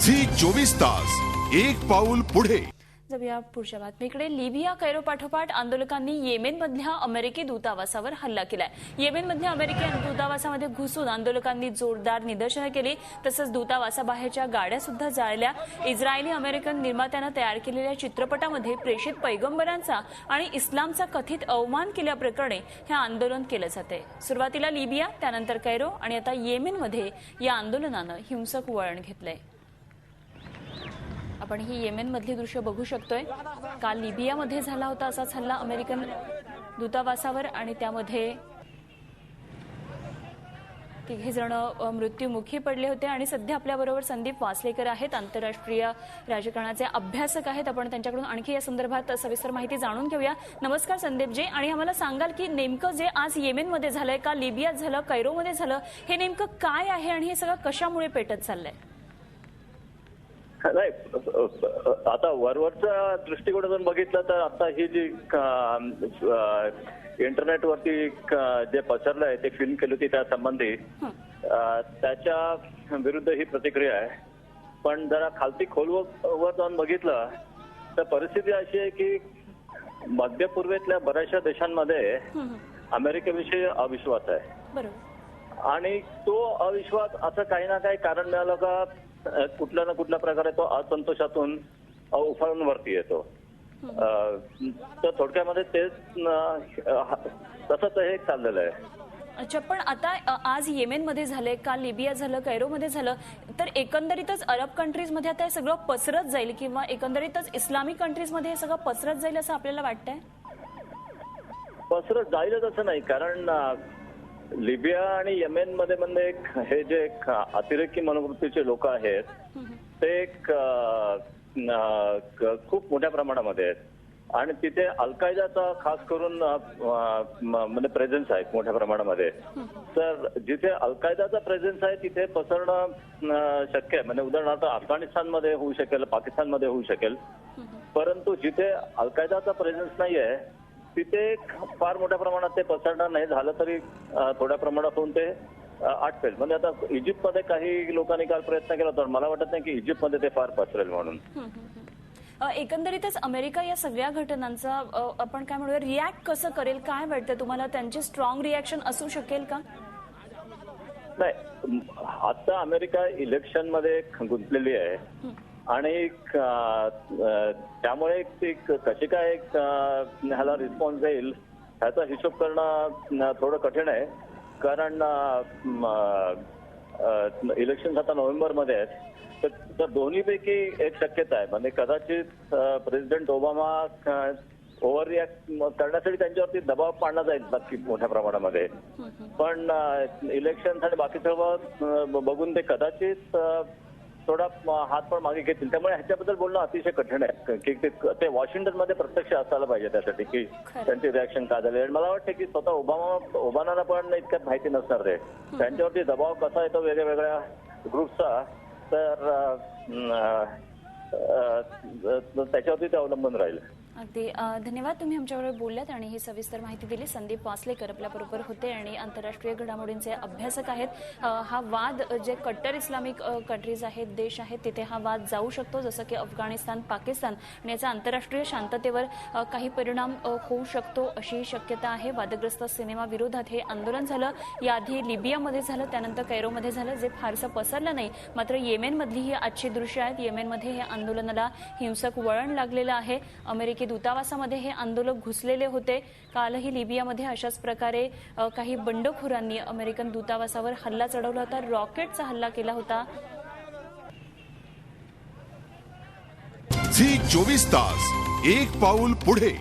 Zee 24 तास एक पाऊल पुढे। जाऊया पुढच्या बातमीकडे। लिबिया कैरो पाठोपाठ आंदोलकांनी येमेनमधल्या अमेरिकी दूतावासावर हल्ला केलाय। येमेनमधल्या अमेरिकी दूतावासामध्ये घुसून आंदोलकांनी जोरदार निदर्शनं केली, तसंच दूतावासाबाहेरच्या गाड्या सुद्धा जाळल्या। इस्रायली अमेरिकन निर्मात्यानं तयार केलेल्या चित्रपटामध्ये प्रेषित पैगंबरांचा आणि इस्लामचा कथित अवमान केल्याप्रकरणी हे आंदोलन केलं जातंय। सुरुवातीला लिबिया, त्यानंतर कैरो आणि आता येमेनमध्ये या आंदोलनानं हिंसक वळण घेतलंय। आपण ही येमेनमधली दृश्य बघू शकतोय। काल लिबियामध्ये झाला होता असाच हल्ला अमेरिकन दूतावासावर आणि त्यामध्ये तिघे जण मृत्युमुखी पडले होते। आणि सध्या आपल्याबरोबर संदीप वासलेकर आहेत, आंतरराष्ट्रीय राजकारणाचे अभ्यासक आहेत। आपण त्यांच्याकडून आणखी या संदर्भात सविस्तर माहिती जाणून घेऊया। नमस्कार संदीपजी, आणि आम्हाला सांगाल की नेमकं जे आज येमेनमध्ये झालंय, का लिबियात झालं, कैरोमध्ये झालं, हे नेमकं काय आहे आणि हे सगळं कशामुळे पेटत चाललंय? नाही, आता वरवरच्या दृष्टिकोनातून बघितलं तर आता ही जी इंटरनेटवरती जे पसरलं आहे, ते फिल्म केली होती त्या संबंधी, त्याच्या विरुद्ध ही प्रतिक्रिया आहे। पण जरा खालती खोलवर जाऊन बघितलं तर परिस्थिती अशी आहे की मध्य पूर्वेतल्या बऱ्याचशा देशांमध्ये अमेरिकेविषयी अविश्वास आहे। आणि तो अविश्वास असं काही ना काही कारण मिळालं का कुठल्या ना कुठल्या प्रकारे तो असंतोषातून उफाळून वरती येतो। तर थोडक्यामध्ये तेच तसंच हे चाललेलं आहे। अच्छा, पण आता आज येमेनमध्ये झाले, काल लिबिया झालं, कैरोमध्ये झालं, तर एकंदरीतच अरब कंट्रीजमध्ये आता हे सगळं पसरत जाईल किंवा एकंदरीतच इस्लामिक कंट्रीजमध्ये हे सगळं पसरत जाईल असं आपल्याला वाटतंय? पसरत जाईलच असं नाही, कारण लिबिया आणि येमेनमध्ये म्हणजे हे जे अतिरेकी मनोवृत्तीचे लोक आहेत ते खूप मोठ्या प्रमाणामध्ये आहेत। आणि तिथे अल कायदाचा खास करून म्हणजे प्रेझेन्स आहे मोठ्या प्रमाणामध्ये। तर जिथे अल कायदाचा प्रेझेन्स आहे तिथे पसरणं शक्य आहे। म्हणजे उदाहरणार्थ अफगाणिस्तानमध्ये होऊ शकेल, पाकिस्तानमध्ये होऊ शकेल, परंतु जिथे अल कायदाचा प्रेझेन्स नाही आहे तिथे फार मोठ्या प्रमाणात ते पसरणार नाही। झालं तरी थोड्या प्रमाणात होऊन ते आटपेल। म्हणजे आता इजिप्तमध्ये काही लोकांनी काल प्रयत्न केला, तर मला वाटत नाही की इजिप्तमध्ये ते फार पसरेल म्हणून। एकंदरीत अमेरिका या सगळ्या घटनांचा आपण काय म्हणूया रिॲक्ट कसं करेल, काय वाटतं तुम्हाला? त्यांची स्ट्रॉंग रिॲक्शन असू शकेल का? नाही, आता अमेरिका इलेक्शन मध्ये गुंतलेली आहे आणि त्यामुळे ती कशी काय ह्याला रिस्पॉन्स देईल ह्याचा हिशोब करणं थोडं कठीण आहे। कारण इलेक्शन आता नोव्हेंबरमध्ये आहेत, तर दोन्हीपैकी एक शक्यता आहे। म्हणजे कदाचित प्रेसिडेंट ओबामा ओव्हर रिॲक्ट करण्यासाठी त्यांच्यावरती दबाव पाडला जाईल नक्की मोठ्या प्रमाणामध्ये। पण इलेक्शन आणि बाकी सर्व बघून ते कदाचित थोडा हात पण मागे घेतील। त्यामुळे ह्याच्याबद्दल बोलणं अतिशय कठीण आहे की ते वॉशिंग्टनमध्ये प्रत्यक्ष असायला पाहिजे त्यासाठी की त्यांची रिॲक्शन काय झाली। आणि मला वाटतं की स्वतः ओबामाला पण इतक्यात माहिती नसणार ते त्यांच्यावरती दबाव कसा येतो वेगवेगळ्या ग्रुपचा, तर त्याच्यावरती ते अवलंबून राहील। अगदी धन्यवाद, तुम्ही आमच्याबरोबर बोललात आणि ही सविस्तर माहिती दिली। संदीप वासलेकर आपल्याबरोबर होते आणि आंतरराष्ट्रीय घडामोडींचे अभ्यासक आहेत। हा वाद जे कट्टर इस्लामिक कंट्रीज आहेत, देश आहेत, तिथे हा वाद जाऊ शकतो, जसं की अफगाणिस्तान, पाकिस्तान, आणि याचा आंतरराष्ट्रीय शांततेवर काही परिणाम होऊ शकतो अशी शक्यता आहे। वादग्रस्त सिनेमा विरोधात हे आंदोलन झालं, याआधी लिबियामध्ये झालं, त्यानंतर कैरोमध्ये झालं, जे फारसं पसरलं नाही। मात्र येमेनमधली ही आजची दृश्य आहेत। येमेनमध्ये हे आंदोलनाला हिंसक वळण लागलेलं आहे। अमेरिकी दूतावासामध्ये हे आंदोलक घुसलेले होते। कालही लिबियामध्ये अशाच प्रकारे काही बंडखोरांनी अमेरिकन दूतावासावर हल्ला चढवला होता, रॉकेटचा हल्ला केला होता। झी 24 तास एक पाऊल पुढे।